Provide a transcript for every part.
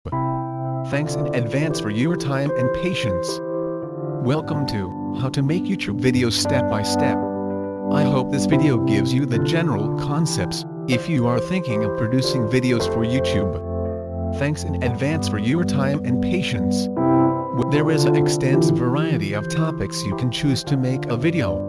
Thanks in advance for your time and patience. Welcome to How to Make YouTube Videos Step by Step. I hope this video gives you the general concepts, if you are thinking of producing videos for YouTube. Thanks in advance for your time and patience. There is an extensive variety of topics you can choose to make a video.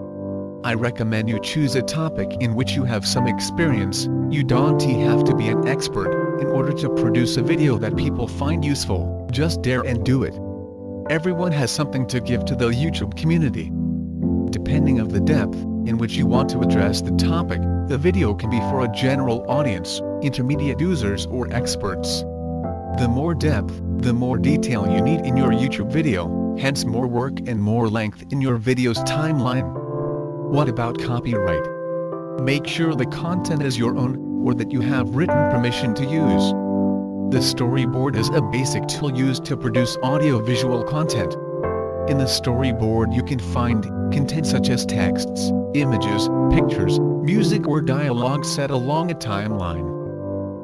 I recommend you choose a topic in which you have some experience. You don't have to be an expert in order to produce a video that people find useful. Just dare and do it. Everyone has something to give to the YouTube community. Depending on the depth in which you want to address the topic, the video can be for a general audience, intermediate users or experts. The more depth, the more detail you need in your YouTube video, hence more work and more length in your video's timeline. What about copyright? Make sure the content is your own, or that you have written permission to use. The storyboard is a basic tool used to produce audio-visual content. In the storyboard you can find content such as texts, images, pictures, music or dialogue set along a timeline.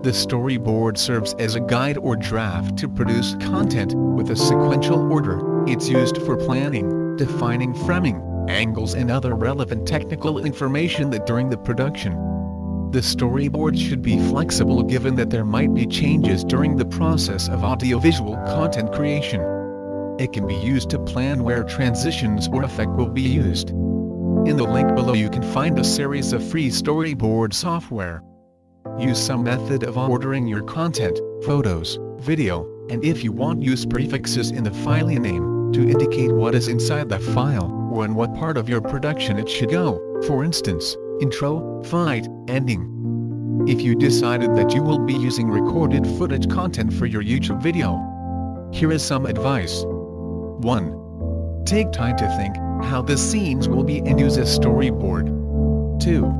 The storyboard serves as a guide or draft to produce content with a sequential order. It's used for planning, defining framing, angles and other relevant technical information that during the production. The storyboard should be flexible given that there might be changes during the process of audiovisual content creation. It can be used to plan where transitions or effect will be used. In the link below you can find a series of free storyboard software. Use some method of ordering your content, photos, video, and if you want use prefixes in the file name to indicate what is inside the file, or in what part of your production it should go, for instance, intro, fight, ending. If you decided that you will be using recorded footage content for your YouTube video, here is some advice. 1. Take time to think how the scenes will be and use a storyboard. 2.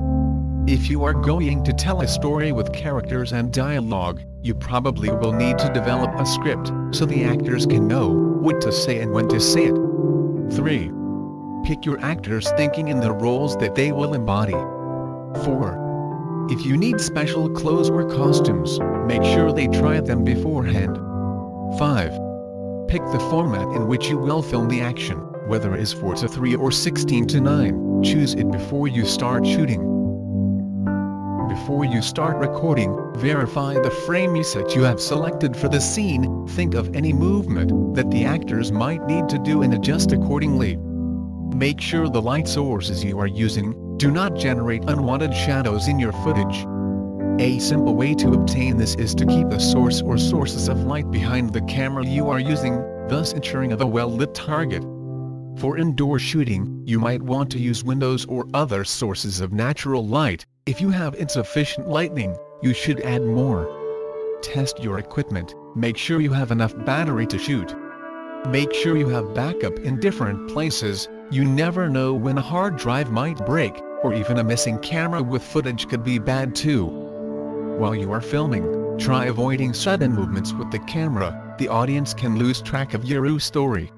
If you are going to tell a story with characters and dialogue, you probably will need to develop a script, so the actors can know what to say and when to say it. 3. Pick your actors thinking in the roles that they will embody. 4. If you need special clothes or costumes, make sure they try them beforehand. 5. Pick the format in which you will film the action, whether it is 4:3 or 16:9, choose it before you start shooting. Before you start recording, verify the frame set you have selected for the scene, think of any movement that the actors might need to do and adjust accordingly. Make sure the light sources you are using do not generate unwanted shadows in your footage. A simple way to obtain this is to keep the source or sources of light behind the camera you are using, thus ensuring a well-lit target. For indoor shooting, you might want to use windows or other sources of natural light. If you have insufficient lighting, you should add more. Test your equipment, make sure you have enough battery to shoot. Make sure you have backup in different places. You never know when a hard drive might break, or even a missing camera with footage could be bad too. While you are filming, try avoiding sudden movements with the camera, the audience can lose track of your story.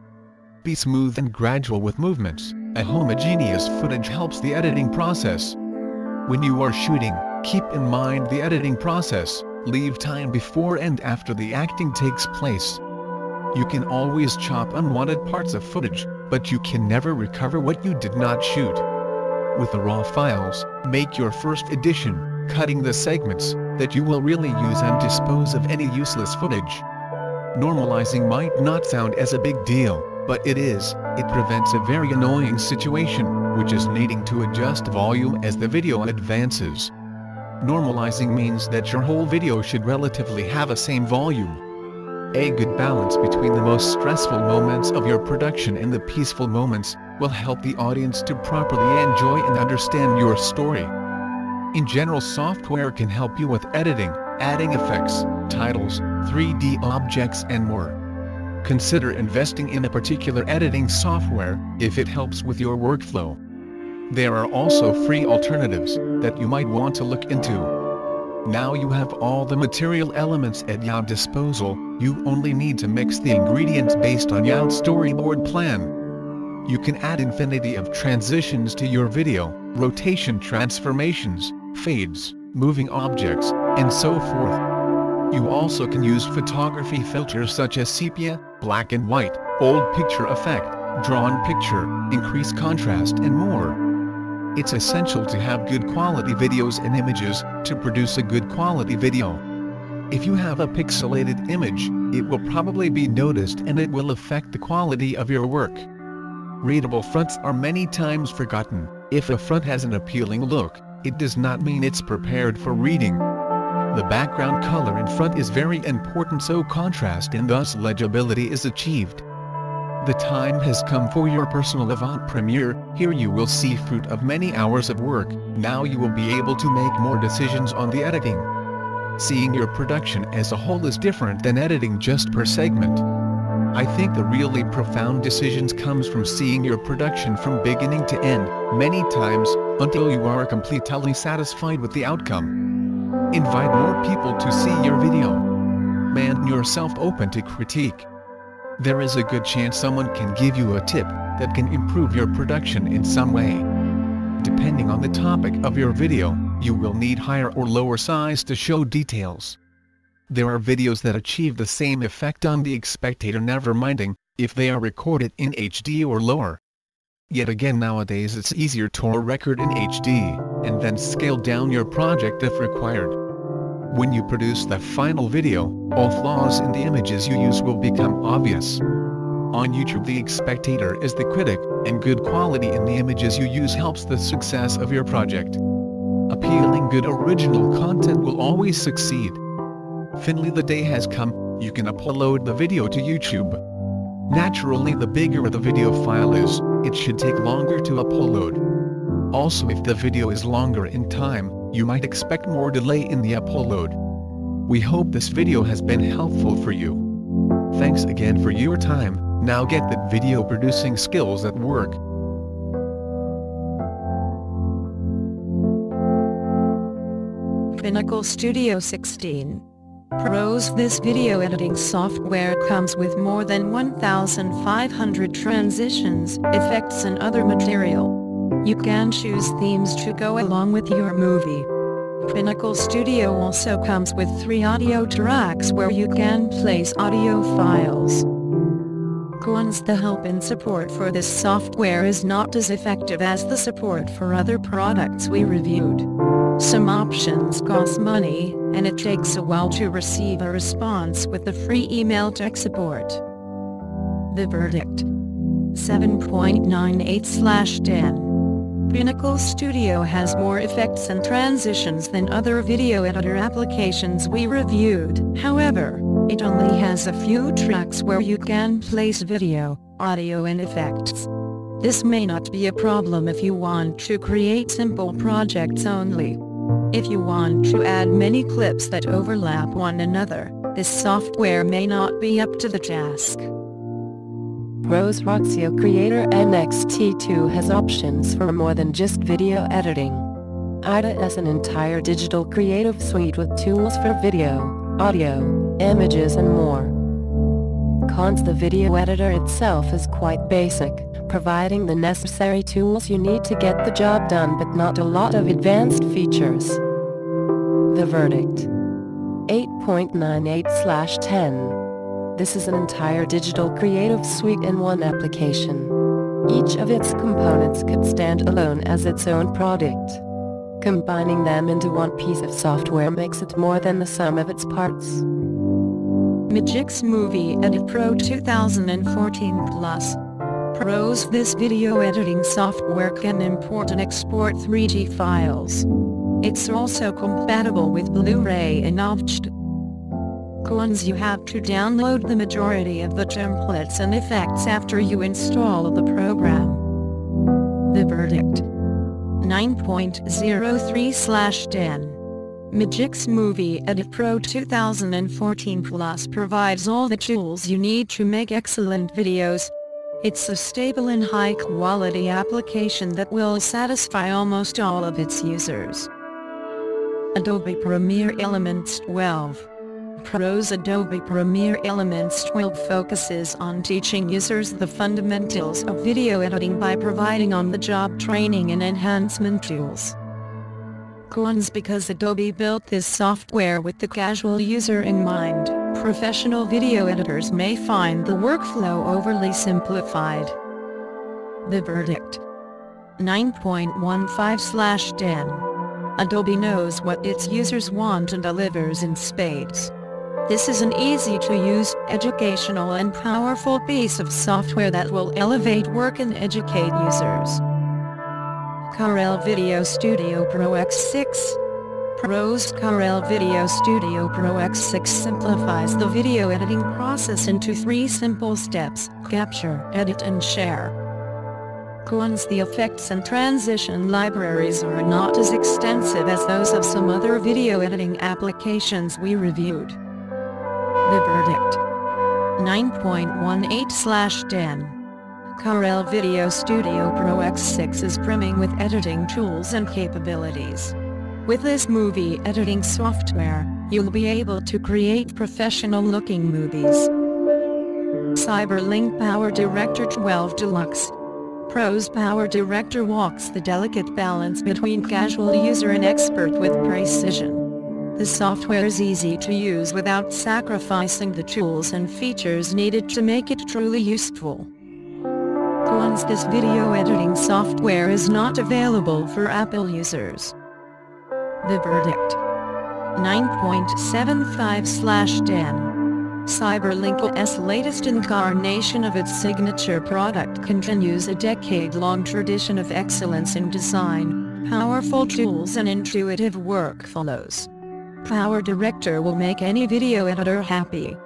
Be smooth and gradual with movements, a homogeneous footage helps the editing process. When you are shooting, keep in mind the editing process, leave time before and after the acting takes place. You can always chop unwanted parts of footage, but you can never recover what you did not shoot. With the raw files, make your first edition, cutting the segments that you will really use and dispose of any useless footage. Normalizing might not sound as a big deal, but it is. It prevents a very annoying situation, which is needing to adjust volume as the video advances. Normalizing means that your whole video should relatively have the same volume. A good balance between the most stressful moments of your production and the peaceful moments will help the audience to properly enjoy and understand your story. In general, software can help you with editing, adding effects, titles, 3D objects and more. Consider investing in a particular editing software if it helps with your workflow. There are also free alternatives that you might want to look into. Now you have all the material elements at your disposal, you only need to mix the ingredients based on your storyboard plan. You can add infinity of transitions to your video, rotation transformations, fades, moving objects, and so forth. You also can use photography filters such as sepia, black and white, old picture effect, drawn picture, increased contrast and more. It's essential to have good quality videos and images to produce a good quality video. If you have a pixelated image, it will probably be noticed and it will affect the quality of your work. Readable fronts are many times forgotten. If a front has an appealing look, it does not mean it's prepared for reading. The background color in front is very important so contrast and thus legibility is achieved. The time has come for your personal avant-premiere. Here you will see fruit of many hours of work. Now you will be able to make more decisions on the editing. Seeing your production as a whole is different than editing just per segment. I think the really profound decisions comes from seeing your production from beginning to end, many times, until you are completely satisfied with the outcome. Invite more people to see your video. Man yourself open to critique. There is a good chance someone can give you a tip that can improve your production in some way. Depending on the topic of your video, you will need higher or lower size to show details. There are videos that achieve the same effect on the spectator, never minding if they are recorded in HD or lower. Yet again, nowadays it's easier to record in HD, and then scale down your project if required. When you produce the final video, all flaws in the images you use will become obvious. On YouTube, the spectator is the critic, and good quality in the images you use helps the success of your project. Appealing good original content will always succeed. Finally, the day has come, you can upload the video to YouTube. Naturally, the bigger the video file is, it should take longer to upload. Also, if the video is longer in time, you might expect more delay in the upload. We hope this video has been helpful for you. Thanks again for your time. Now get the video producing skills at work. Pinnacle Studio 16 Pros. This video editing software comes with more than 1,500 transitions, effects and other material. You can choose themes to go along with your movie. Pinnacle Studio also comes with 3 audio tracks where you can place audio files. Cons. The help and support for this software is not as effective as the support for other products we reviewed. Some options cost money, and it takes a while to receive a response with the free email tech support. The verdict: 7.98/10. Pinnacle Studio has more effects and transitions than other video editor applications we reviewed. However, it only has a few tracks where you can place video, audio and effects. This may not be a problem if you want to create simple projects only. If you want to add many clips that overlap one another, this software may not be up to the task. Pros. Roxio Creator NXT2 has options for more than just video editing. IDA is an entire digital creative suite with tools for video, audio, images and more. Cons. The video editor itself is quite basic, providing the necessary tools you need to get the job done but not a lot of advanced features. The verdict: 8.98/10. This is an entire digital creative suite in one application. Each of its components could stand alone as its own product. Combining them into one piece of software makes it more than the sum of its parts. Magix Movie Edit Pro 2014 Plus. Pros. This video editing software can import and export 3D files. It's also compatible with Blu-ray and OVHD. Cons. You have to download the majority of the templates and effects after you install the program. The verdict: 9.03/10. Magix Movie Edit Pro 2014 Plus provides all the tools you need to make excellent videos. It's a stable and high-quality application that will satisfy almost all of its users. Adobe Premiere Elements 12. Pros. Adobe Premiere Elements 12 focuses on teaching users the fundamentals of video editing by providing on-the-job training and enhancement tools. Cons: because Adobe built this software with the casual user in mind, professional video editors may find the workflow overly simplified. The verdict: 9.15/10. Adobe knows what its users want and delivers in spades. This is an easy-to-use, educational and powerful piece of software that will elevate work and educate users. Corel Video Studio Pro X6. PROS Corel Video Studio Pro X6 simplifies the video editing process into 3 simple steps: capture, edit and share. Cons: the effects and transition libraries are not as extensive as those of some other video editing applications we reviewed. The verdict: 9.18/10. Corel Video Studio Pro X6 is brimming with editing tools and capabilities. With this movie editing software, you'll be able to create professional-looking movies. Cyberlink Power Director 12 Deluxe. PROS Power Director walks the delicate balance between casual user and expert with precision. The software is easy to use without sacrificing the tools and features needed to make it truly useful. Cons: this video editing software is not available for Apple users. The verdict: 9.75/10. Cyberlink OS latest incarnation of its signature product continues a decade-long tradition of excellence in design, powerful tools and intuitive workflows. Power Director will make any video editor happy.